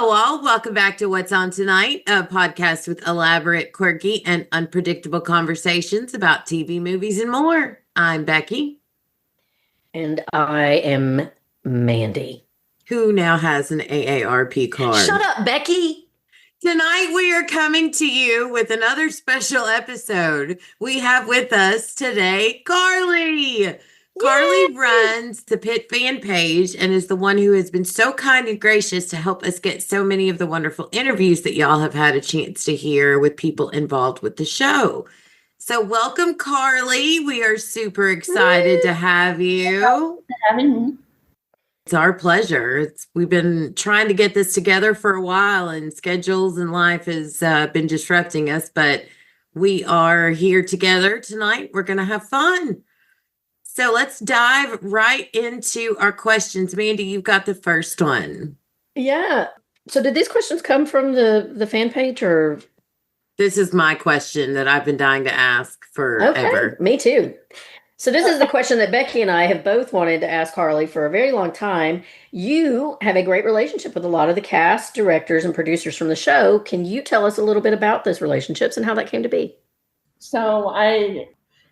Hello, all. Welcome back to What's On Tonight, a podcast with elaborate, quirky, and unpredictable conversations about TV, movies, and more. I'm Becky. And I am Mandy. Who now has an AARP card. Shut up, Becky! Tonight we are coming to you with another special episode. We have with us today Carly. Carly runs the Pitt Fan Page and is the one who has been so kind and gracious to help us get so many of the wonderful interviews that y'all have had a chance to hear with people involved with the show. So welcome, Carly. We are super excited to have you. Thanks for having me. It's our pleasure. We've been trying to get this together for a while, and schedules and life has been disrupting us, but we are here together tonight. We're going to have fun. So let's dive right into our questions. Mandy, you've got the first one. Yeah. So did these questions come from the fan page or? This is my question that I've been dying to ask forever. Okay, me too. So this is the question that Becky and I have both wanted to ask Carly for a very long time. You have a great relationship with a lot of the cast, directors, and producers from the show. Can you tell us a little bit about those relationships and how that came to be? So I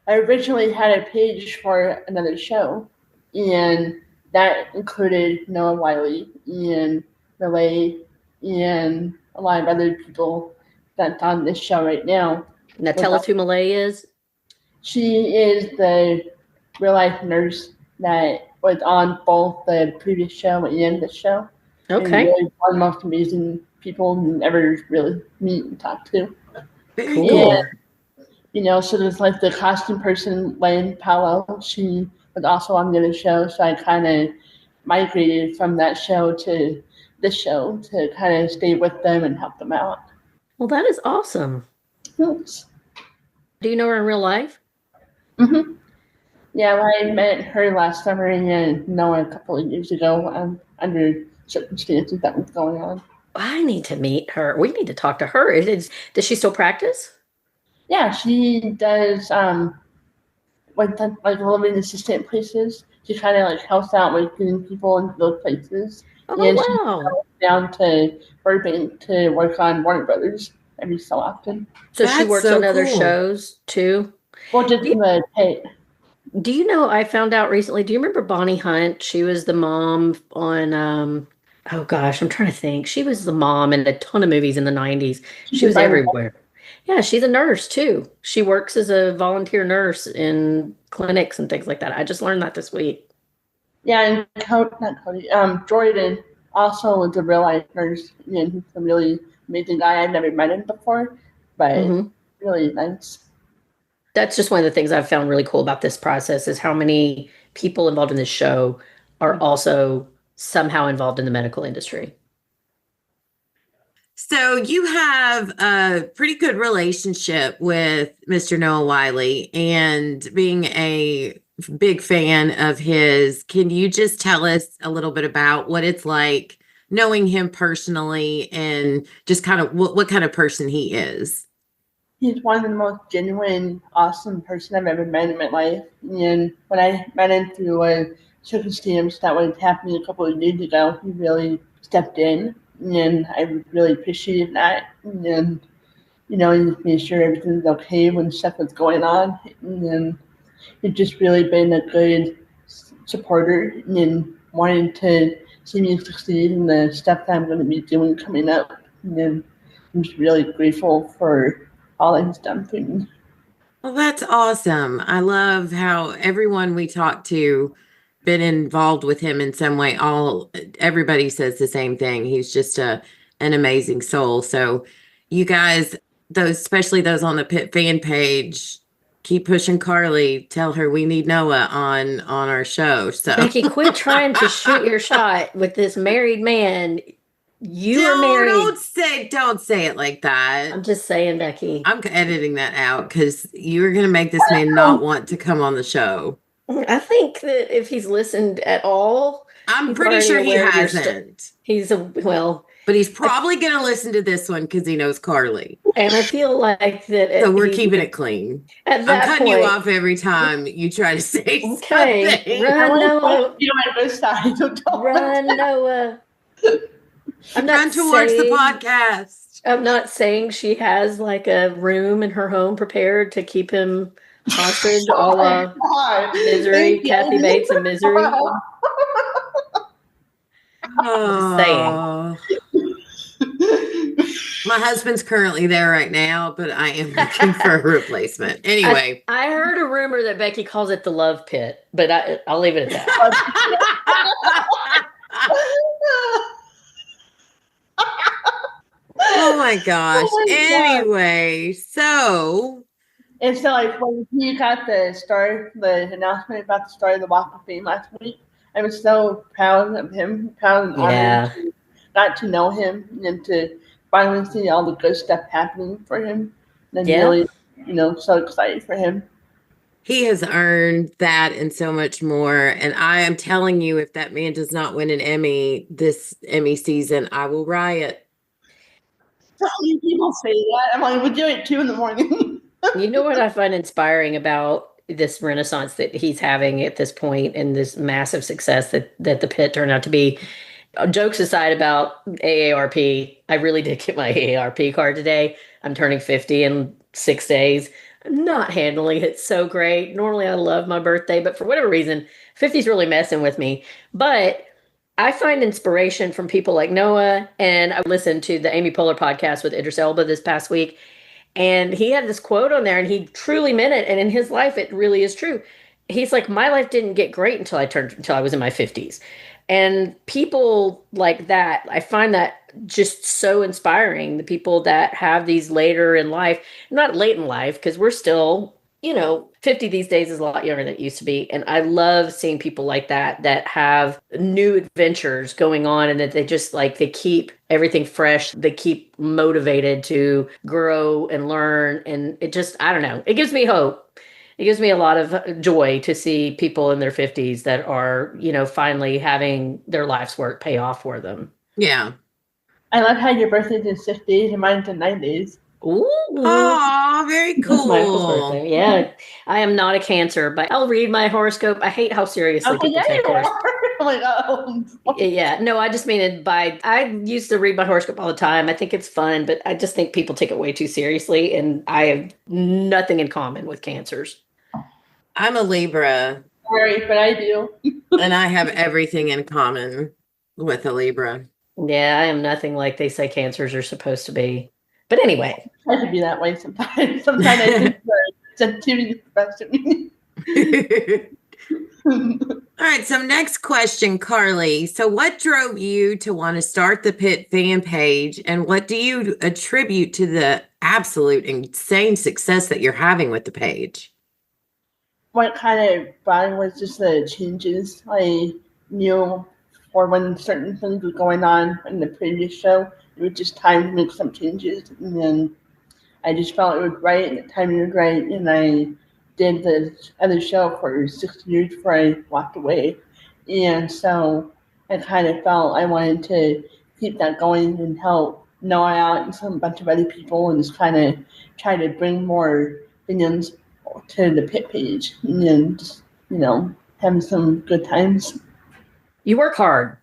originally had a page for another show, and that included Noah Wiley and Relay and a lot of other people that's on this show right now. Now tell us who Malay is. She is the real life nurse that was on both the previous show and this show. Okay. And really one of the most amazing people you ever really meet and talk to. Cool. And, you know, so there's like the costume person, Lane Powell. She was also on the other show, so I kind of migrated from that show to this show to kind of stay with them and help them out. Well, that is awesome. Thanks. Do you know her in real life? Mm-hmm. Yeah, I met her last summer and Noah a couple of years ago under circumstances that was going on. I need to meet her. We need to talk to her. Does she still practice? Yeah, she does like living assistant places. She kind of like helps out with getting people into those places. Oh, and wow. She down to Burbank to work on Warner Brothers every so often. So she works on other shows too? Well, just in the pay. Do you know, I found out recently, do you remember Bonnie Hunt? She was the mom on, oh gosh, I'm trying to think. She was the mom in a ton of movies in the 90s. She was everywhere. Yeah, she's a nurse too. She works as a volunteer nurse in clinics and things like that. I just learned that this week. Yeah, and Jordan also was a real life nurse, and he's a really amazing guy. I've never met him before, but really nice. That's just one of the things I've found really cool about this process is how many people involved in this show are also somehow involved in the medical industry. So you have a pretty good relationship with Mr. Noah Wiley, and being a big fan of his, can you just tell us a little bit about what it's like knowing him personally and just kind of what kind of person he is? He's one of the most genuine, awesome person I've ever met in my life. And when I met him through a circumstance that was happening a couple of years ago, he really stepped in, and I really appreciated that. And, you know, he made sure everything's okay when stuff was going on. And he's just really been a good supporter and wanting to see me succeed in the stuff that I'm going to be doing coming up. And I'm just really grateful for all that he's done for me. Well, that's awesome. I love how everyone we talk to been involved with him in some way. Everybody says the same thing. He's just an amazing soul. So you guys, especially those on the Pitt Fan Page, keep pushing Carly. Tell her we need Noah on our show. So Becky, quit trying to shoot your shot with this married man. You are married. Don't say it like that. I'm just saying, Becky. I'm editing that out because you're going to make this man not want to come on the show. I think that if he's listened at all, I'm pretty sure he hasn't. But he's probably going to listen to this one because he knows Carly. And I feel like that. So we're keeping it clean. I'm cutting you off every time you try to say something. Run, Noah. You know my side. Run, Noah. Run towards the podcast. I'm not saying she has like a room in her home prepared to keep him hostage, a la Misery, Kathy Bates and Misery. Just saying. My husband's currently there right now, but I am looking for a replacement. Anyway. I heard a rumor that Becky calls it the love pit, but I'll leave it at that. Oh my gosh. Anyway, so. And so, like, when he got the announcement about the story of the Walk of Fame last week, I was so proud of him, proud and honored not to know him and to finally see all the good stuff happening for him. And really, so excited for him. He has earned that and so much more. And I am telling you, if that man does not win an Emmy this Emmy season, I will riot. So many people say that. I'm like, we'll do it 2 a.m. You know what I find inspiring about this renaissance that he's having at this point and this massive success that the Pitt turned out to be? Jokes aside about AARP, I really did get my AARP card today. I'm turning 50 in 6 days. I'm not handling it so great. Normally I love my birthday, but for whatever reason, 50 is really messing with me. But I find inspiration from people like Noah, and I listened to the Amy Poehler podcast with Idris Elba this past week, and he had this quote on there, and he truly meant it. And in his life, it really is true. He's like, my life didn't get great until I was in my 50s. And people like that, I find that just so inspiring. The people that have these later in life, not late in life, because we're still, 50 these days is a lot younger than it used to be. And I love seeing people like that have new adventures going on, and that they just they keep everything fresh. They keep motivated to grow and learn. And it just, I don't know, it gives me hope. It gives me a lot of joy to see people in their 50s that are, finally having their life's work pay off for them. Yeah. I love how your birthday's in 6 days and mine's in 9 days. Ooh. Oh, very cool. That's Michael's birthday. Yeah. I am not a Cancer, but I'll read my horoscope. I hate how seriously people take horoscopes. Oh my God. Yeah. No, I just mean it I used to read my horoscope all the time. I think it's fun, but I just think people take it way too seriously. And I have nothing in common with Cancers. I'm a Libra. Sorry, but I do. And I have everything in common with a Libra. Yeah, I am nothing like they say Cancers are supposed to be. But anyway. I try to be that way sometimes. Sometimes I think sensitivity is the best of me. All right, so next question, Carly. So what drove you to want to start the Pitt Fan Page, and what do you attribute to the absolute insane success that you're having with the page? What kind of brought it was just the changes I knew for when certain things were going on in the previous show. It was just time to make some changes, and then I just felt it was right, and the timing was right, and I did the other show for 6 years before I walked away. And so I kind of felt I wanted to keep that going and help Noah out and some bunch of other people, and just kind of try to bring more opinions to the Pitt page, and then just, having some good times. You work hard.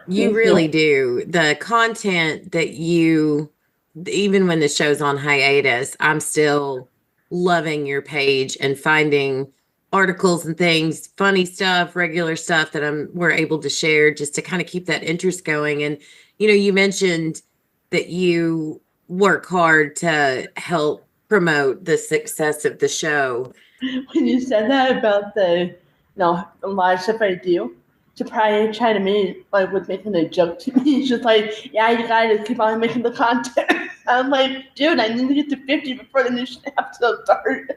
You really do. The content that even when the show's on hiatus, I'm still loving your page and finding articles and things, funny stuff, regular stuff that we're able to share just to kind of keep that interest going. And, you mentioned that you work hard to help promote the success of the show. When you said that about the live stuff I do, to probably try to make with making a joke to me, it's just like, yeah, you gotta keep on making the content. I'm like, dude, I need to get to 50 before the new episode starts.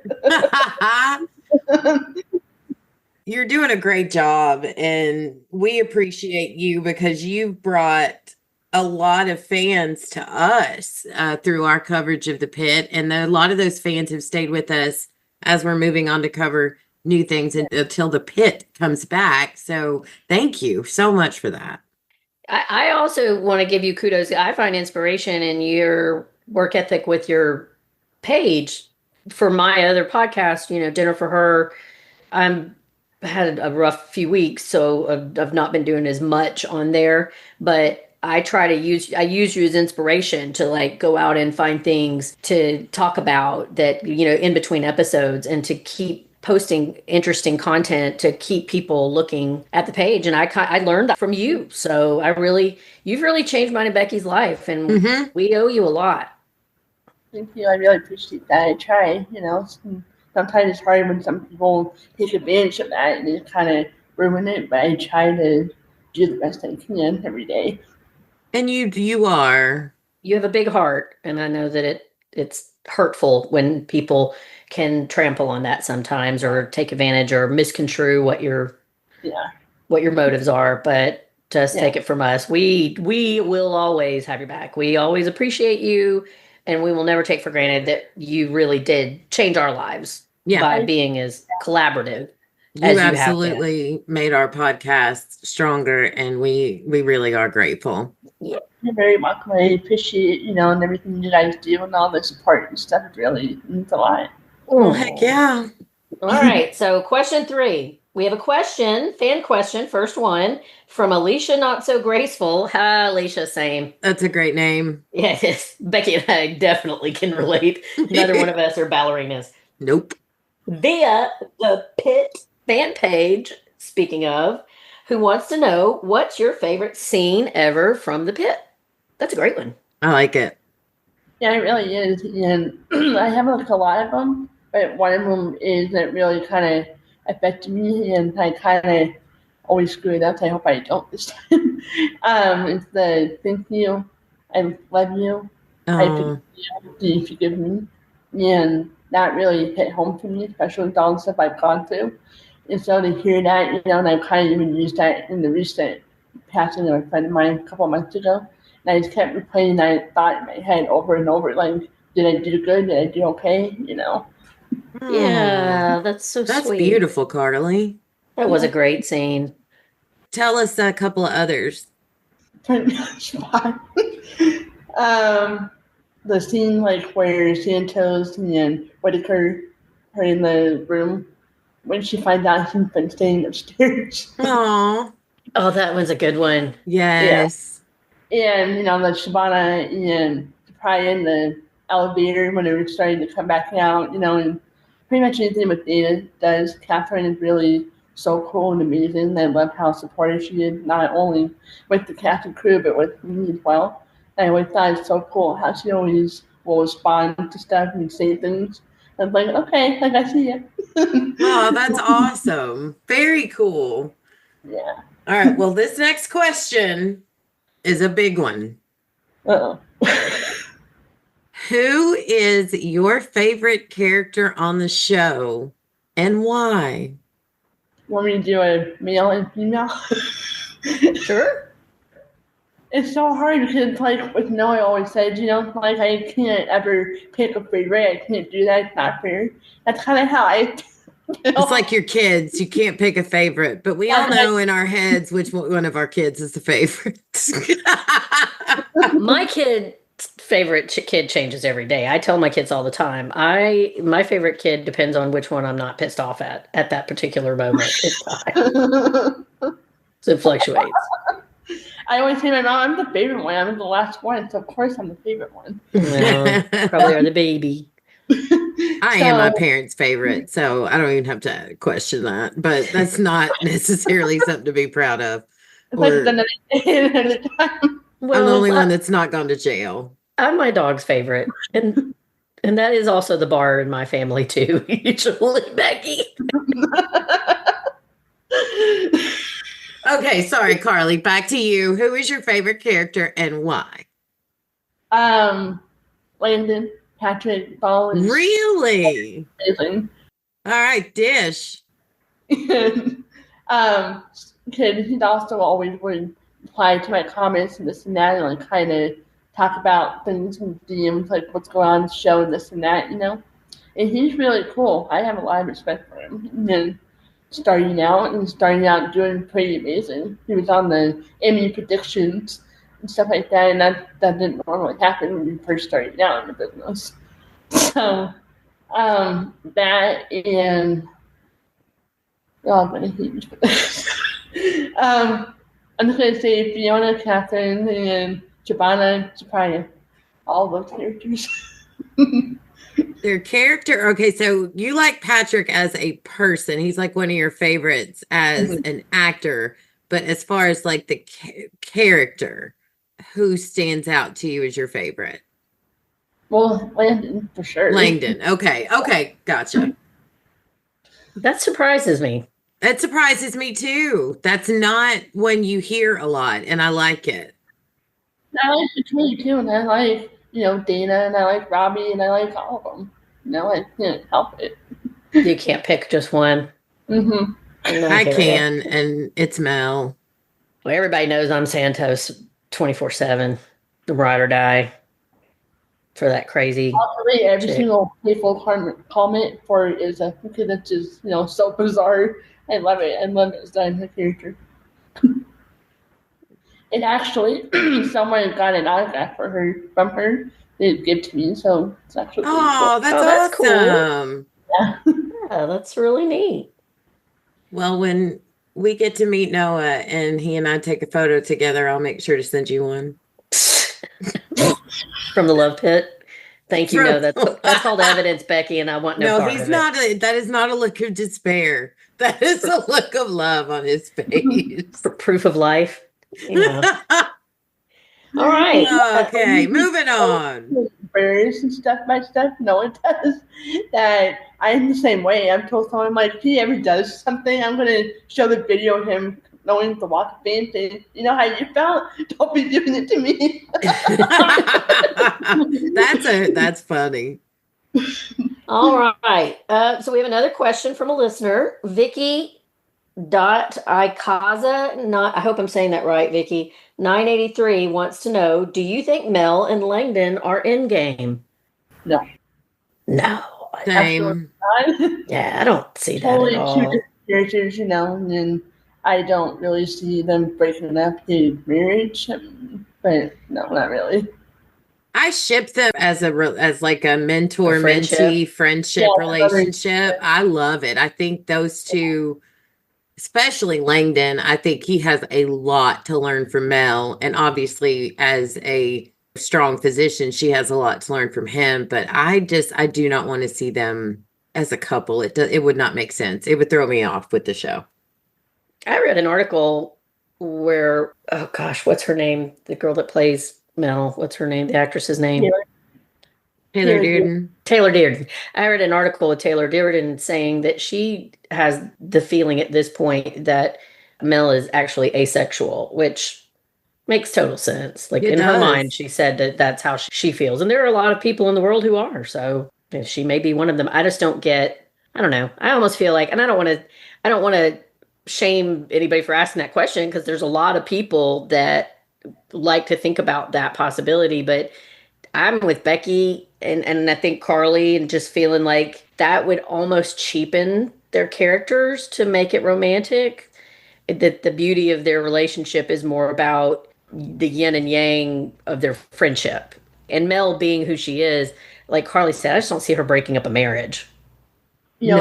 You're doing a great job, and we appreciate you because you've brought a lot of fans to us through our coverage of the Pitt, and a lot of those fans have stayed with us as we're moving on to cover new things until the Pitt comes back. So thank you so much for that. I also want to give you kudos. I find inspiration in your work ethic with your page. For my other podcast, Dinner for Her, I'm had a rough few weeks, so I've not been doing as much on there, but I use you as inspiration to like go out and find things to talk about that, in between episodes, and to keep posting interesting content to keep people looking at the page. And I learned that from you. So you've really changed mine and Becky's life, and we owe you a lot. Thank you. I really appreciate that. I try, sometimes it's hard when some people take advantage of that and they kind of ruin it, but I try to do the best I can every day. And you are. You have a big heart, and I know that it's hurtful when people can trample on that sometimes, or take advantage or misconstrue what your motives are. But just take it from us. We will always have your back. We always appreciate you, and we will never take for granted that you really did change our lives by being as collaborative. You absolutely made our podcast stronger, and we really are grateful. Yeah. You're very welcome. I appreciate, and everything you guys do and all the support and stuff. It really means a lot. Oh, heck yeah. All right. So question 3. We have a fan question, first one, from Alicia Not So Graceful. Hi, Alicia, same. That's a great name. Yeah, it is. Becky and I definitely can relate. Neither one of us are ballerinas. Nope. Via the Pitt Fan Page, speaking of, who wants to know, what's your favorite scene ever from the Pit? That's a great one. I like it. Yeah, it really is. And I have a lot of them, but one of them is that really kind of affected me, and I kind of always screw it up. I hope I don't this time. It's the thank you, I love you, I forgive you, do you forgive me? And that really hit home for me, especially with all the stuff I've gone through. And so to hear that, and I've kind of even used that in the recent passing of a friend of mine a couple of months ago. And I just kept replaying that thought in my head over and over, like, did I do good? Did I do okay? Yeah, that's so sweet. That's beautiful, Carly. That was a great scene. Tell us a couple of others. The scene where Santos and Whitaker are in the room when she finds out he's been staying upstairs. Aww. Oh, that was a good one. Yes. Yeah. And, the Shabana and probably in the elevator when they were starting to come back out, and pretty much anything what Dana does. Catherine is really so cool and amazing. I love how supportive she is, not only with the cast and crew, but with me as well. And I always thought it's so cool how she always will respond to stuff and say things. I'm like, okay, I see you. Oh, that's awesome. Very cool. Yeah. All right. Well, this next question is a big one. Uh-oh. Who is your favorite character on the show and why? Want me to do a male and female? Sure. It's so hard because, with Noah always said, I can't ever pick a favorite. I can't do that. It's not fair. That's kind of how I feel. It's like your kids. You can't pick a favorite, but we all know in our heads which one of our kids is the favorite. My favorite kid changes every day. I tell my kids all the time. My favorite kid depends on which one I'm not pissed off at that particular moment in time. So it fluctuates. I always say to my mom, I'm the favorite one. I'm the last one, so of course I'm the favorite one. Well, probably are the baby. I am my parents' favorite, so I don't even have to question that. But that's not necessarily something to be proud of. It's another time. Well, I'm the only one that's not gone to jail. I'm my dog's favorite, and that is also the bar in my family too. Usually, Becky. Okay, sorry, Carly. Back to you. Who is your favorite character and why? Landon, Patrick, Ball. Really? Amazing. All right, Dish. Kid, he'd also always would reply to my comments and this and that, and kind of talk about things and DMs, what's going on in the show and this and that, And he's really cool. I have a lot of respect for him. And then starting out doing pretty amazing. He was on the Emmy predictions and stuff like that, and that didn't normally happen when you first started out in the business. So that and I'm gonna hate me for this. I'm just gonna say Fiona, Catherine, and Shabana, Soprano. All those characters. Their character. Okay, so you like Patrick as a person. He's like one of your favorites as an actor. But as far as like the character, who stands out to you as your favorite? Well, Landon, for sure. Langdon. Okay, gotcha. That surprises me. It surprises me too. That's not one you hear a lot, and I like it. I like Victoria too, and I like, Dana, and I like Robbie, and I like all of them. I can't help it. You can't pick just one. Mm-hmm. I can, and it's Mel. Well, everybody knows I'm Santos 24/7, the ride or die for that crazy. I'll read every single playful comment for it is because it's just so bizarre. I love it. I love it. It's done her character. And actually, someone got an autograph from her. They give to me, so it's actually cool. That's awesome. Cool. Yeah, that's really neat. Well, when we get to meet Noah and he and I take a photo together, I'll make sure to send you one. From the Love Pit. Thank you. No, that's called evidence, Becky, and I want no part of it. That is not a look of despair. That is a look of love on his face. For proof of life. All right. Okay, moving on. Prayers and stuff by stuff. No one does that. I'm the same way. I've told someone, like, if he ever does something, I'm gonna show the video of him knowing the walk of fame thing. You know how you felt? Don't be giving it to me. That's funny. All right. So we have another question from a listener, Vicky. Ikaza, I hope I'm saying that right, Vicky. 983 wants to know, do you think Mel and Langdon are in game? No. Same. Yeah, I don't see that totally at all. Two different characters, and I don't really see them breaking up in marriage, but no, not really. I ship them as like a mentor-mentee friendship relationship. I love it. I think those two, especially Langdon, I think he has a lot to learn from Mel. And obviously, as a strong physician, she has a lot to learn from him. But I do not want to see them as a couple. It would not make sense. It would throw me off with the show. I read an article where, oh gosh, what's her name? The girl that plays Mel, what's her name? The actress's name? Taylor Dearden. Taylor Dearden. I read an article with Taylor Dearden saying that she has the feeling at this point that Mel is actually asexual, which makes total sense. Like her mind, she said that that's how she feels. And there are a lot of people in the world who are. So she may be one of them. I just don't get, I don't know. I almost feel like, and I don't want to shame anybody for asking that question, because there's a lot of people that like to think about that possibility, but I'm with Becky and I think Carly, and just feeling like that would almost cheapen their characters to make it romantic. That the beauty of their relationship is more about the yin and yang of their friendship. And Mel being who she is, like Carly said, I just don't see her breaking up a marriage. No.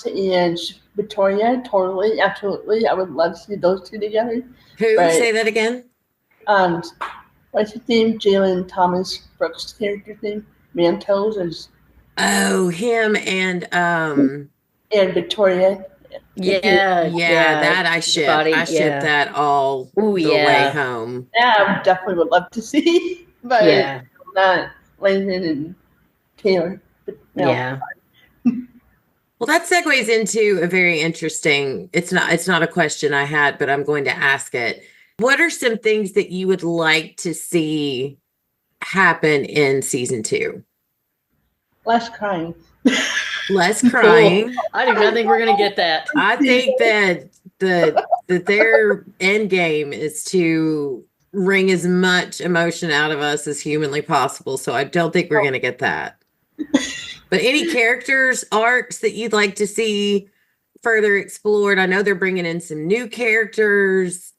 And Victoria, totally, absolutely. I would love to see those two together. Who? Say that again. What's his name? Jalen Thomas Brooks' character's name? Mantos is. Oh, him and Victoria. Yeah, that I ship. I ship that all the way home. Yeah, I definitely would love to see, but not Landon and Taylor. No. Yeah. Well, that segues into a very interesting. It's not a question I had, but I'm going to ask it. What are some things that you would like to see happen in season 2? Less crying. Less crying. I do not think we're going to get that. I think that their end game is to wring as much emotion out of us as humanly possible. So I don't think we're going to get that. But any characters, arcs that you'd like to see further explored? I know they're bringing in some new characters.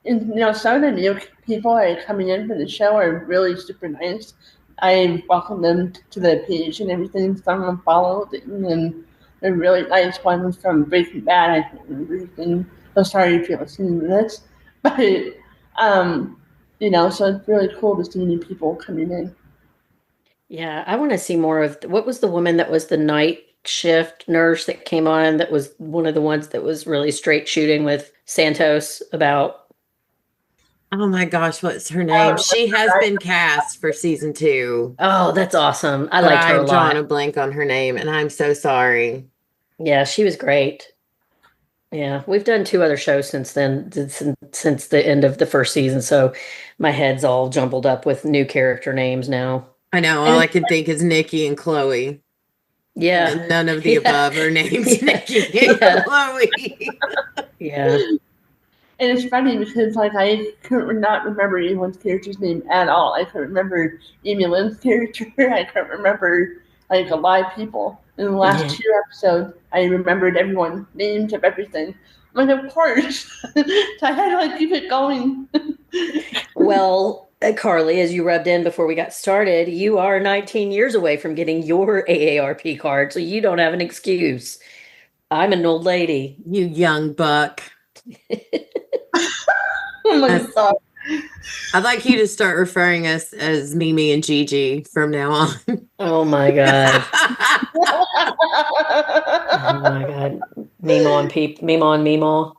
And, some of the new people that are coming in for the show are really super nice. I welcome them to the page and everything. Some of them followed, and they're really nice. One from Breaking Bad, I think, everything. So sorry if you're listening to this. But so it's really cool to see new people coming in. Yeah, I want to see more of what was the woman that was the night shift nurse that came on that was one of the ones that was really straight shooting with Santos about. Oh my gosh, what's her name? She has been cast for season 2, Oh, that's awesome. I but liked her a I'm drawing a lot. blank on her name, and I'm so sorry. Yeah, she was great. Yeah, we've done 2 other shows since then, since the end of the first season. So my head's all jumbled up with new character names now. I know, all And I can think is Nikki and Chloe. Yeah. And none of the Yeah. above are named Yeah. Nikki and Yeah. Chloe. Yeah. And it's funny because I could not remember anyone's character's name at all. I couldn't remember Amy Lynn's character. I couldn't remember a lot of people. In the last Yeah. 2 episodes, I remembered everyone, names of everything. I'm like, of course. So I had to keep it going. Well, Carly, as you rubbed in before we got started, you are 19 years away from getting your AARP card, so you don't have an excuse. I'm an old lady. You young buck. Oh my God. I'd like you to start referring us as Mimi and Gigi from now on. Oh my God. Oh my God. Meme on Meme.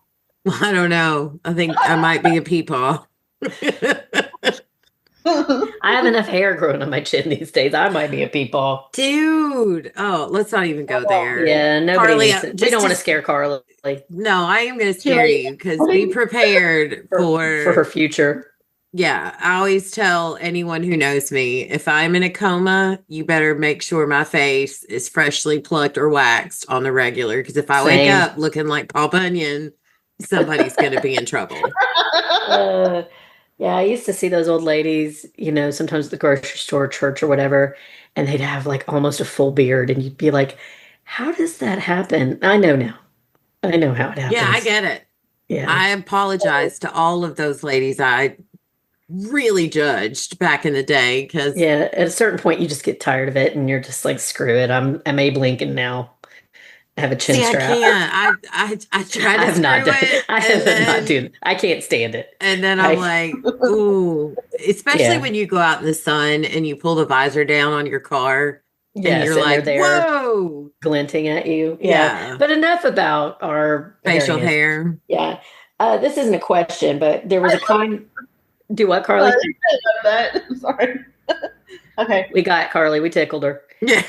I don't know. I think I might be a peepaw. I have enough hair growing on my chin these days. I might be a peepaw. Dude. Oh, let's not even go there. Yeah, nobody Carly, needs it. We don't want to scare Carly No, I am going to scare you because be prepared for her for. future. Yeah, I always tell anyone who knows me, if I'm in a coma, you better make sure my face is freshly plucked or waxed on the regular. Because if I wake Same. up looking like Paul Bunyan, somebody's going to be in trouble. Yeah, I used to see those old ladies, sometimes at the grocery store, church, or whatever, and they'd have like almost a full beard, and you'd be like, how does that happen? I know now. I know how it happens. Yeah, I get it. Yeah. I apologize to all of those ladies I really judged back in the day because Yeah, at a certain point you just get tired of it and you're just like, screw it. I'm Abe Lincoln now. I have a chin strap. I can't. I try to I've not screw done it. I have not done I can't stand it. And then I'm like, ooh, especially Yeah. when you go out in the sun and you pull the visor down on your car and Yes, you're and like, they're there whoa, glinting at you. Yeah. But enough about our facial hairiness. hair. Yeah. This isn't a question, but there was a kind. Do what, Carly? That. Sorry. Okay. We got Carly. We tickled her. Yeah.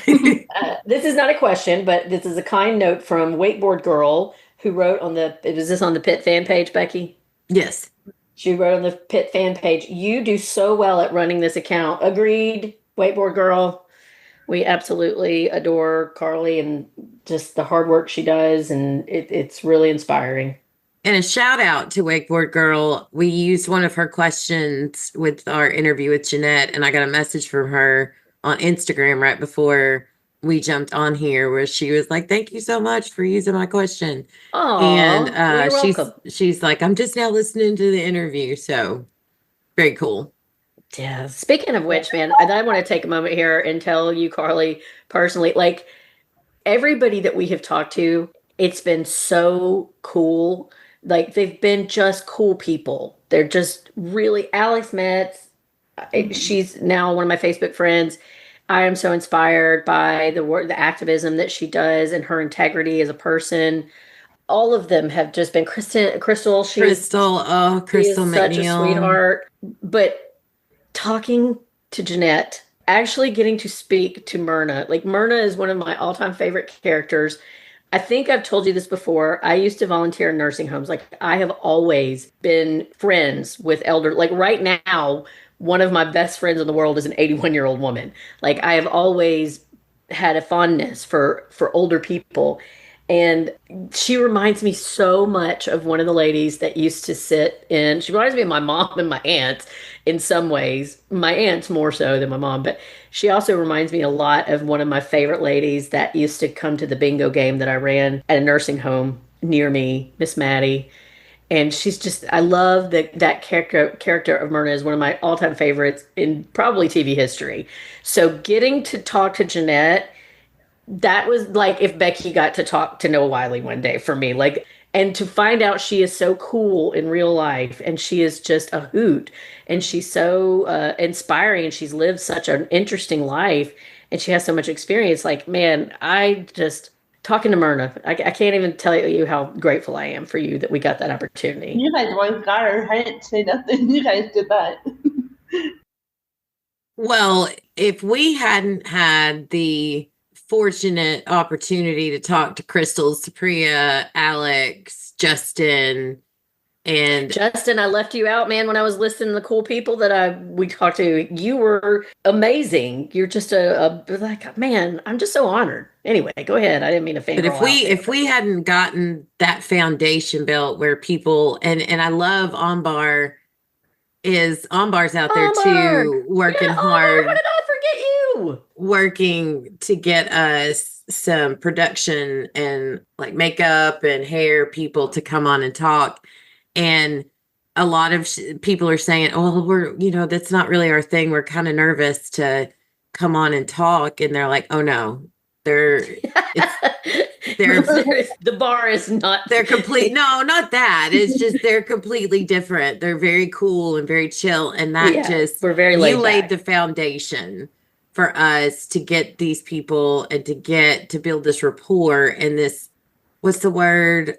This is not a question, but this is a kind note from Wakeboard Girl who wrote on was this on the Pitt Fan Page, Becky? Yes. She wrote on the Pitt Fan Page, you do so well at running this account. Agreed, Wakeboard Girl. We absolutely adore Carly and just the hard work she does, and it's really inspiring. And a shout out to Wakeboard Girl. We used one of her questions with our interview with Jeanette, and I got a message from her on Instagram right before we jumped on here where she was like, thank you so much for using my question. Oh, And you're welcome. she's like, I'm just now listening to the interview. So very cool. Yeah. Speaking of which, man, I want to take a moment here and tell you, Carly, personally, like everybody that we have talked to, it's been so cool. Like they've been just cool people. They're just really Alex Metz. She's now one of my Facebook friends. I am so inspired by the work, the activism that she does, and her integrity as a person. All of them have just been Crystal. Crystal Such a McNeil. sweetheart. But talking to Jeanette, actually getting to speak to Myrna. Like Myrna is one of my all-time favorite characters. I think I've told you this before. I used to volunteer in nursing homes. Like I have always been friends with elder. Like right now, one of my best friends in the world is an 81-year-old woman. Like I have always had a fondness for older people. And she reminds me so much of one of the ladies that used to sit in, she reminds me of my mom and my aunt in some ways. My aunt's more so than my mom, but she also reminds me a lot of one of my favorite ladies that used to come to the bingo game that I ran at a nursing home near me, Miss Maddie. And she's just, I love that character of Myrna is one of my all-time favorites in probably TV history. So getting to talk to Jeanette, that was like if Becky got to talk to Noah Wiley one day for me. Like And to find out she is so cool in real life and she is just a hoot and she's so inspiring and she's lived such an interesting life and she has so much experience. Like, man, I just talking to Myrna, I can't even tell you how grateful I am for you that we got that opportunity. You guys both got her. I didn't say nothing. You guys did that. Well, if we hadn't had the fortunate opportunity to talk to Crystal, Supriya, Alex, Justin, and Justin, I left you out, man, when I was listening to the cool people that we talked to. You were amazing. You're just like, man, I'm just so honored. Anyway, go ahead. I didn't mean to fangirl but if out we hadn't gotten that foundation built where people and I love Ambar's out there Ambar! too, working Yeah, hard. Ambar, how did I forget you? Working to get us some production and like makeup and hair people to come on and talk. And a lot of people are saying, oh, that's not really our thing. We're kind of nervous to come on and talk. And they're like, oh no, The bar is not. they're complete. No, not that. It's just they're completely different. They're very cool and very chill. And that we're very you laid back. the foundation for us to get these people and to build this rapport and this, what's the word,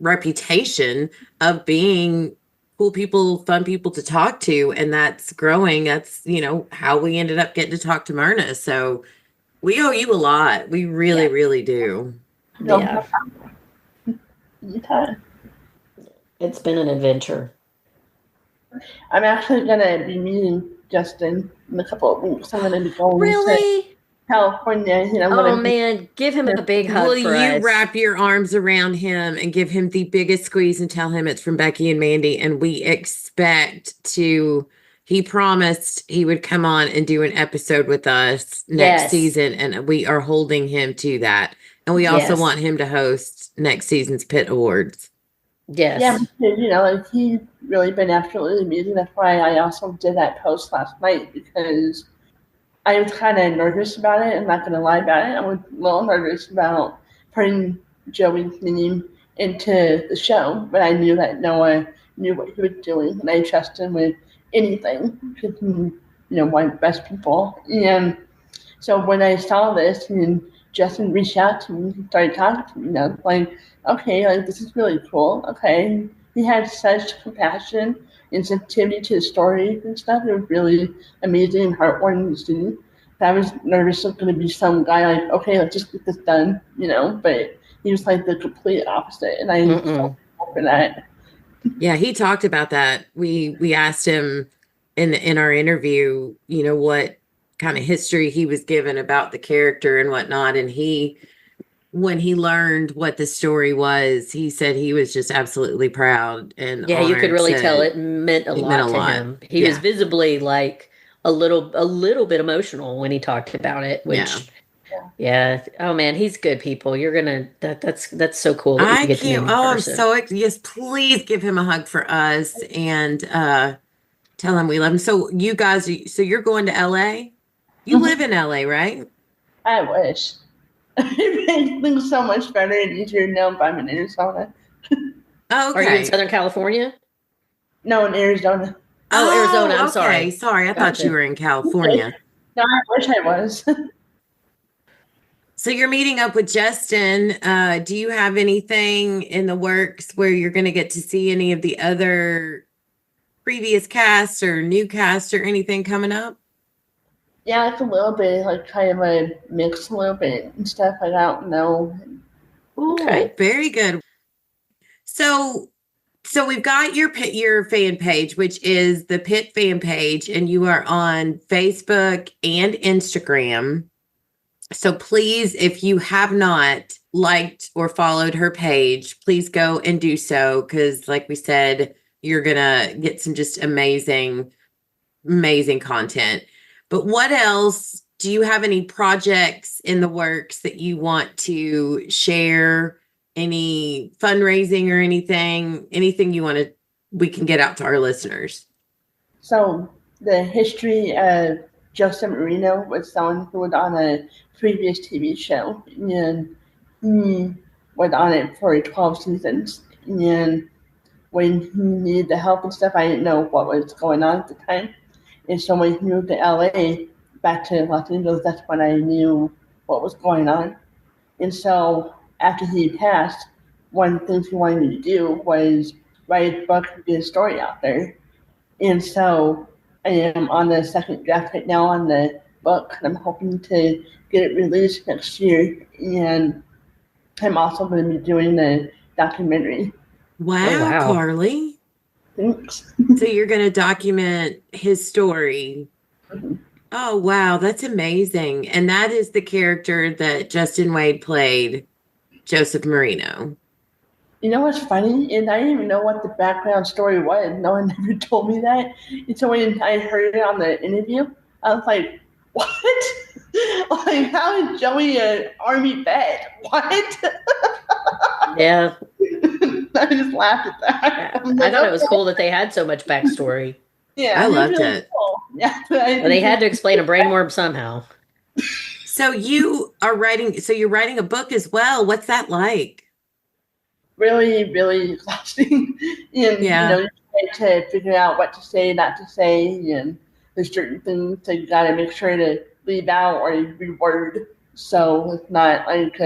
reputation of being cool people, fun people to talk to. And that's growing. That's, how we ended up getting to talk to Myrna. So we owe you a lot. We really, really do. Yeah. Okay. It's been an adventure. I'm actually going to be meeting Justin in a couple of weeks. I'm going to be going to California. Oh, man, give him a big hug Will for you us. wrap your arms around him and give him the biggest squeeze and tell him it's from Becky and Mandy? And we expect he promised he would come on and do an episode with us next season. And we are holding him to that. And we also want him to host next season's Pitt Awards. Yes. Yeah, because, he's really been absolutely amazing. That's why I also did that post last night, because I was kind of nervous about it. I'm not going to lie about it. I was a little nervous about putting Joey's name into the show, but I knew that Noah knew what he was doing, and I trust him with anything because he's, one of the best people. And so when I saw this and Justin reached out to me, he started talking to me, I was like, okay, this is really cool. Okay. He had such compassion and sensitivity to the story and stuff. It was really amazing and heartwarming to see. I was nervous it was going to be some guy like, okay, let's just get this done, but he was like the complete opposite. And I'm so grateful for that. Yeah, he talked about that. We asked him in our interview, what kind of history he was given about the character and whatnot. And when he learned what the story was, he said he was just absolutely proud and you could really tell it meant a lot to him. He was visibly like a little bit emotional when he talked about it, which oh man, he's good people. You're gonna that's so cool that you get to meet him in person. Yes, please give him a hug for us and tell him we love him. So you guys, you're going to LA? You live in LA, right? I wish. It makes things so much better and easier now if I'm in Arizona. Oh, okay. Are you in Southern California? No, in Arizona. Oh, Arizona. I'm sorry. Sorry, I thought you were in California. No, I wish I was. So you're meeting up with Justin. Do you have anything in the works where you're going to get to see any of the other previous casts or new casts or anything coming up? Yeah, it's a little bit like kind of a mix a little bit and stuff. I don't know. Okay, very good. So we've got your fan page, which is the Pitt Fan Page, and you are on Facebook and Instagram. So please, if you have not liked or followed her page, please go and do so. Because like we said, you're going to get some just amazing content. But what else? Do you have any projects in the works that you want to share? Any fundraising or anything we can get out to our listeners? So the history of Joseph Marino was someone who was on a previous TV show, and he was on it for 12 seasons. And when he needed the help and stuff, I didn't know what was going on at the time. And so when he moved to LA, back to Los Angeles, that's when I knew what was going on. And so after he passed, one of the things he wanted me to do was write a book and get a story out there. And so I am on the second draft right now on the book. I'm hoping to get it released next year. And I'm also going to be doing the documentary. Wow, Oh, wow. Carly. Thanks. So you're going to document his story. Mhm. Oh, wow. That's amazing. And that is the character that Justin Wade played, Joseph Marino. You know what's funny? And I didn't even know what the background story was. No one ever told me that. And so when I heard it on the interview, I was like, what? Like, how is Joey an army vet? What? Yeah. I just laughed at that. I thought it was cool that they had so much backstory. Yeah, I it was loved really it. cool. Yeah, but Well, they had to explain a brainworm somehow. So you're writing a book as well. What's that like? really, really exhausting. And Yeah. you try to figure out what to say, not to say, and there's certain things that you gotta make sure to leave out or reword. So it's not like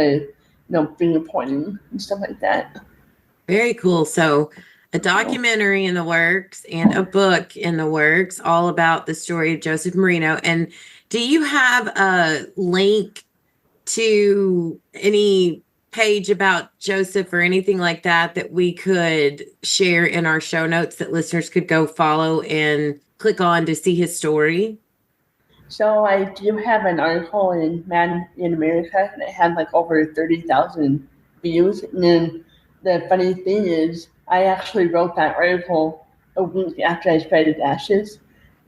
finger pointing and stuff like that. Very cool. So a documentary in the works and a book in the works, all about the story of Joseph Marino. And do you have a link to any page about Joseph or anything like that we could share in our show notes that listeners could go follow and click on to see his story? So I do have an article in Man in America, and it had like over 30,000 views. And then the funny thing is, I actually wrote that article a week after I spread his ashes.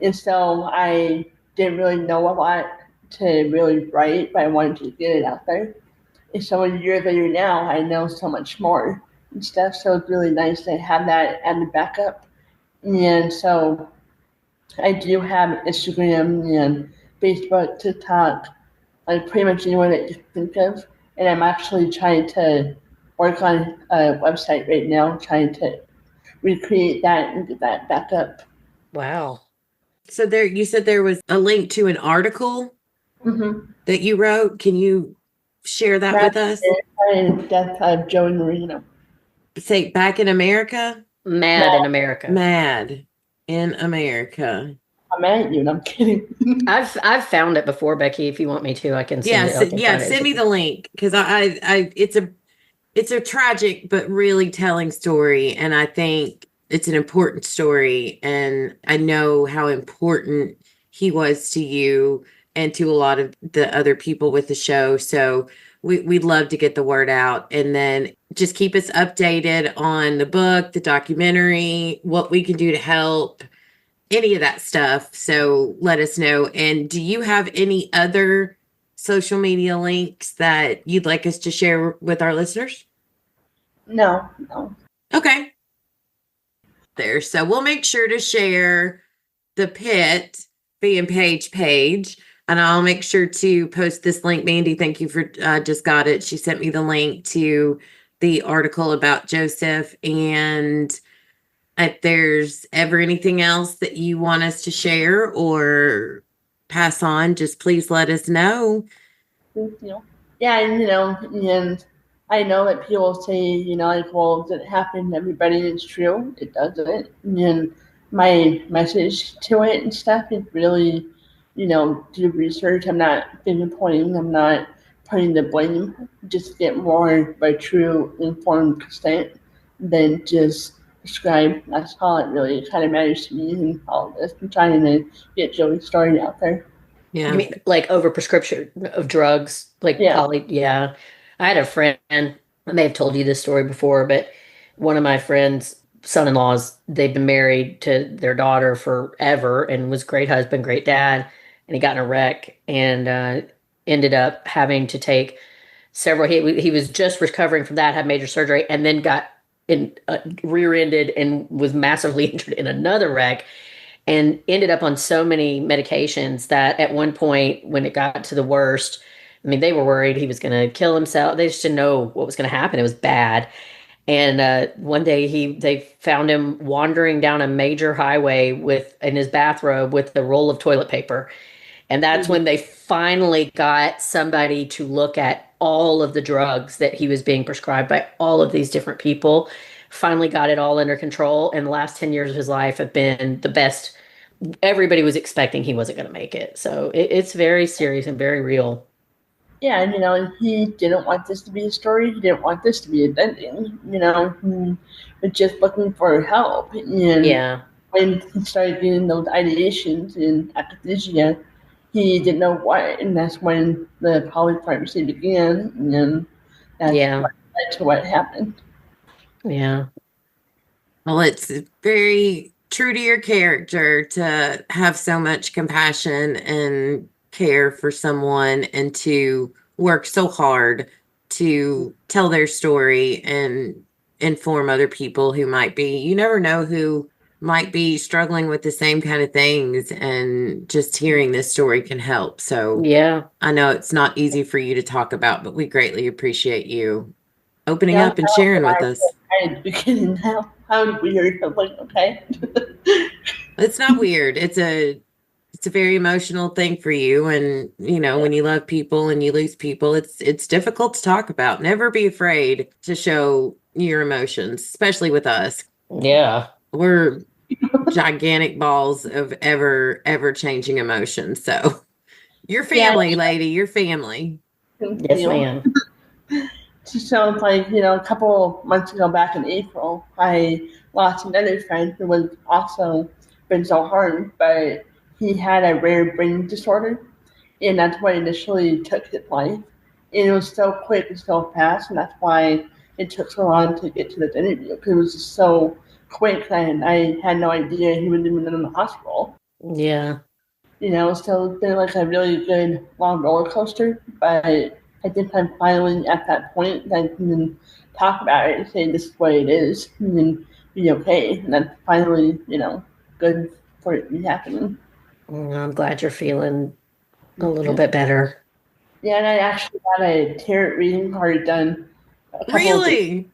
And so I didn't really know a lot to really write, but I wanted to get it out there. And so a year later now, I know so much more and stuff. So it's really nice to have that as a backup. And so I do have Instagram and Facebook, TikTok, like pretty much anywhere that you can think of. And I'm actually trying to work on a website right now, trying to recreate that and get that back up. Wow. So you said there was a link to an article Mm-hmm. that you wrote. Can you share that with us? And Death of Joey Marino. Say Back in America? Mad in America. Mad in America. I'm mad at you, and I'm kidding. I've found it before, Becky. If you want me to, I can send it. I can find it. Send me the link, because it's a tragic but really telling story, and I think it's an important story, and I know how important he was to you and to a lot of the other people with the show. So we'd love to get the word out, and then just keep us updated on the book, the documentary, what we can do to help, any of that stuff. So let us know. And do you have any other social media links that you'd like us to share with our listeners? No. Okay. There. So we'll make sure to share the Pitt Fan page. And I'll make sure to post this link. Mandy, thank you for just got it. She sent me the link to the article about Joseph. And if there's ever anything else that you want us to share or pass on, just please let us know. Thank you. Yeah, and I know that people say, like, well, does it happen to everybody? It's true. It doesn't. And my message to it and stuff is really, do research. I'm not finger pointing. I'm not putting the blame. Just get more by true informed consent than just prescribe. That's all it really kind of matters to me in all of this. I'm trying to get Joey's story out there. Yeah. You mean like overprescription of drugs? Like yeah. I had a friend, I may have told you this story before, but one of my friends' son-in-laws, they've been married to their daughter forever and was great husband, great dad, and he got in a wreck and ended up having to take several. He was just recovering from that, had major surgery, and then got rear-ended and was massively injured in another wreck, and ended up on so many medications that at one point, when it got to the worst, I mean, they were worried he was going to kill himself. They just didn't know what was going to happen. It was bad. And one day they found him wandering down a major highway in his bathrobe with a roll of toilet paper. And that's when they finally got somebody to look at all of the drugs that he was being prescribed by all of these different people. Finally got it all under control. And the last 10 years of his life have been the best. Everybody was expecting he wasn't going to make it. So it's very serious and very real. Yeah, and he didn't want this to be a story. He didn't want this to be a ending. He was just looking for help. And Yeah. when he started getting those ideations in akathisia, he didn't know what, and that's when the polypharmacy began, and that's what led to what happened. Yeah. Well, it's very true to your character to have so much compassion and care for someone and to work so hard to tell their story and inform other people who might be, you never know who might be struggling with the same kind of things, and just hearing this story can help. So yeah, I know it's not easy for you to talk about, but we greatly appreciate you opening up and sharing with us. Beginning how weird. I'm like, okay. It's not weird. It's a very emotional thing for you. And when you love people and you lose people, it's difficult to talk about. Never be afraid to show your emotions, especially with us. Yeah. We're gigantic balls of ever changing emotions. So your family, lady, your family. Yes, ma'am. So it's like, a couple months ago back in April, I lost another friend who was also been so harmed, but he had a rare brain disorder, and that's what initially took his life. And it was so quick and so fast, and that's why it took so long to get to this interview, because it was just so quick, and I had no idea he was even in the hospital. Yeah. So it's been like a really good long roller coaster, but I think I'm finally at that point that I can talk about it and say this is what it is and then be okay. And that's finally, good for it to be happening. I'm glad you're feeling a little bit better. Yeah, and I actually got a tarot reading card done. Really?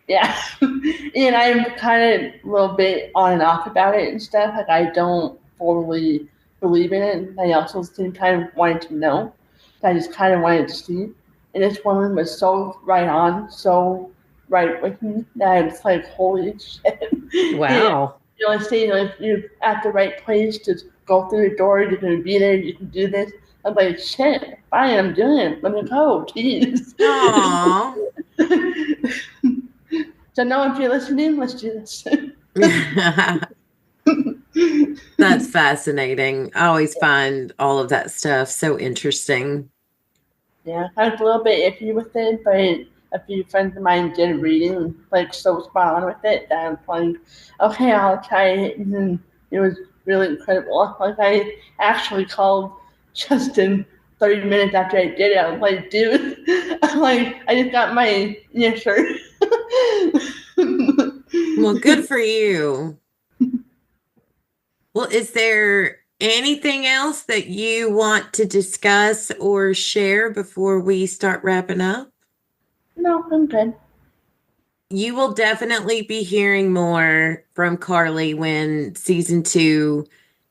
Yeah. And I'm kind of a little bit on and off about it and stuff. Like, I don't fully believe in it. And I also kind of wanted to know. I just kind of wanted to see. And this woman was so right on, so right with me that I was like, holy shit. Wow. And, saying, if you're at the right place, just go through the door, you're going to be there, you can do this. I'm like, shit, fine, I'm doing it. Let me go, jeez. Aww. So now if you're listening, let's do this. That's fascinating. I always find all of that stuff so interesting. Yeah, I was a little bit iffy with it, but a few friends of mine did a reading, like, so spot on with it that I was like, okay, I'll try it. And then it was really incredible. Like, I actually called Justin 30 minutes after I did it. I was like, dude, I just got my shirt. Well, good for you. Well, is there anything else that you want to discuss or share before we start wrapping up? No, I'm good. You will definitely be hearing more from Carly when season 2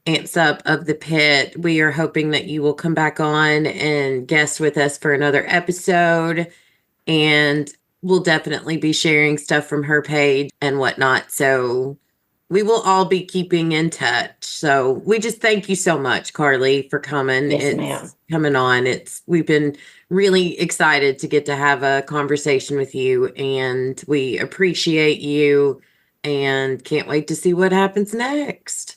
amps up of the Pit. We are hoping that you will come back on and guest with us for another episode, and we'll definitely be sharing stuff from her page and whatnot. So we will all be keeping in touch. So we just thank you so much, Carly, for coming. Yes, ma'am. Coming on. We've been really excited to get to have a conversation with you, and we appreciate you and can't wait to see what happens next.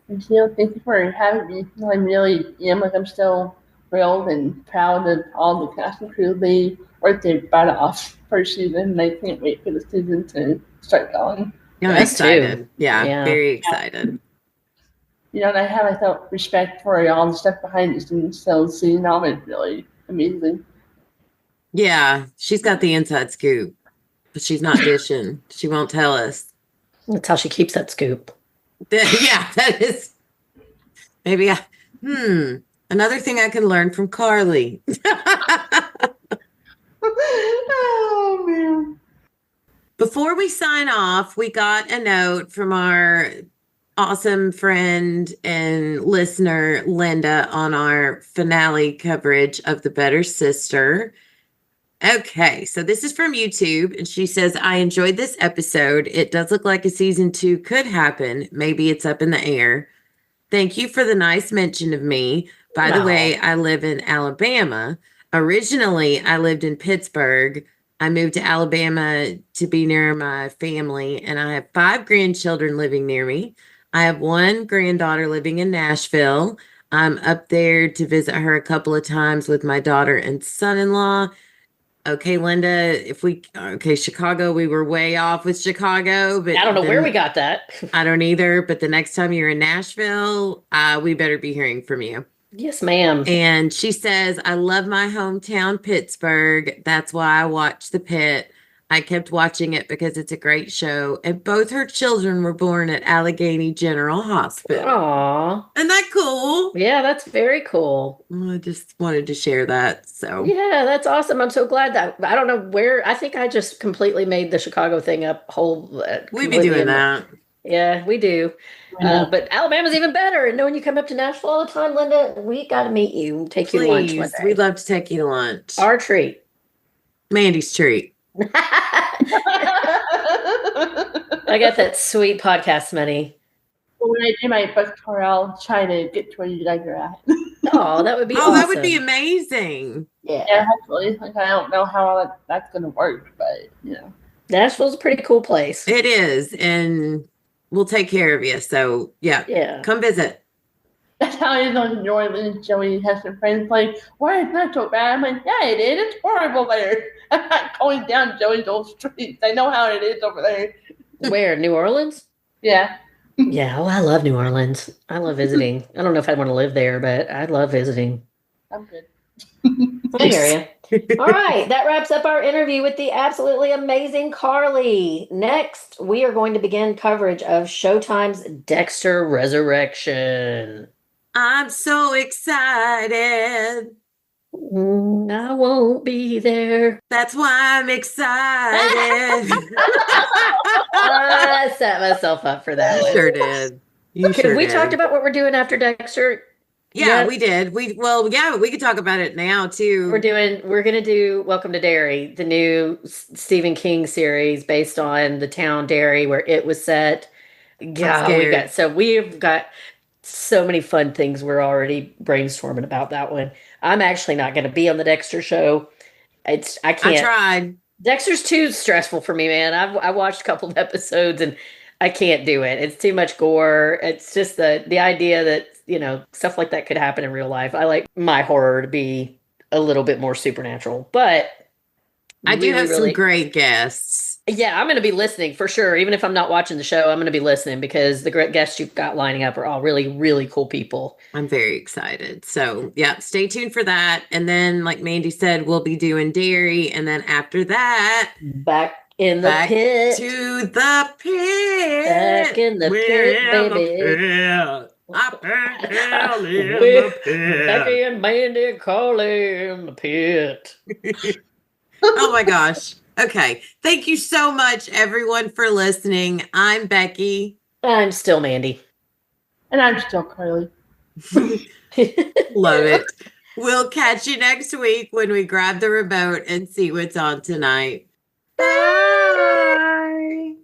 Thank you for having me. I really am. I'm still thrilled and proud of all the cast and crew. They worked their butt off for season, and I can't wait for the season to start going. I'm excited. Yeah, very excited. And I have respect for all the stuff behind the scenes, so seeing all of it really amazing. Yeah, she's got the inside scoop, but she's not dishing. She won't tell us. That's how she keeps that scoop. Yeah, that is. Maybe Another thing I can learn from Carly. Oh man. Before we sign off, we got a note from our awesome friend and listener, Linda, on our finale coverage of The Better Sister. Okay, so this is from YouTube, and she says, I enjoyed this episode. It does look like a season 2 could happen. Maybe it's up in the air. Thank you for the nice mention of me. By the way, I live in Alabama. Originally, I lived in Pittsburgh. I moved to Alabama to be near my family, and I have 5 grandchildren living near me. I have 1 granddaughter living in Nashville. I'm up there to visit her a couple of times with my daughter and son-in-law. Okay, Linda, Chicago, we were way off with Chicago, but I don't know where we got that. I don't either, but the next time you're in Nashville, we better be hearing from you. Yes, ma'am. And she says, I love my hometown, Pittsburgh. That's why I watch The Pitt. I kept watching it because it's a great show. And both her children were born at Allegheny General Hospital. Aw. Isn't that cool? Yeah, that's very cool. I just wanted to share that. So yeah, that's awesome. I'm so glad that I don't know where. I think I just completely made the Chicago thing up whole. We be doing that. Yeah, we do. But Alabama's even better. And knowing you come up to Nashville all the time, Linda, we got to meet you and take you to lunch one day. We'd love to take you to lunch. Our treat. Mandy's treat. I got that sweet podcast money. Well, when I do my book tour, I'll try to get to where you guys are at. Oh, that would be awesome. That would be amazing. Yeah, hopefully. Like, I don't know how that's going to work, but, Nashville's a pretty cool place. It is, and we'll take care of you. So, yeah. Come visit. That's how it is on New Orleans. Joey has some friends like, why is that so bad? I'm like, yeah, it is. It's horrible there. I'm not going down Joey's old streets. I know how it is over there. Where? New Orleans? Yeah. Yeah. Oh, I love New Orleans. I love visiting. I don't know if I'd want to live there, but I love visiting. I'm good. I hear you. All right. That wraps up our interview with the absolutely amazing Carly. Next, we are going to begin coverage of Showtime's Dexter Resurrection. I'm so excited. I won't be there. That's why I'm excited. I set myself up for that. You sure did. We talked about what we're doing after Dexter. Yeah, we did. We could talk about it now too. We're gonna do Welcome to Derry, the new Stephen King series based on the town Derry where it was set. Yeah, we've got so many fun things we're already brainstorming about that one. I'm actually not going to be on the Dexter show. I can't. I tried. Dexter's too stressful for me, man. I watched a couple of episodes and I can't do it. It's too much gore. It's just the idea that, stuff like that could happen in real life. I like my horror to be a little bit more supernatural, but I do have some great guests. Yeah, I'm going to be listening for sure. Even if I'm not watching the show, I'm going to be listening because the great guests you've got lining up are all really, really cool people. I'm very excited. So, yeah, stay tuned for that. And then, like Mandy said, we'll be doing Derry. And then after that, back in the pit. To the pit. Back in the pit, baby. Becky and Mandy, Carly in the pit. Oh my gosh. Okay. Thank you so much, everyone, for listening. I'm Becky. I'm still Mandy. And I'm still Carly. Love it. We'll catch you next week when we grab the remote and see what's on tonight. Bye.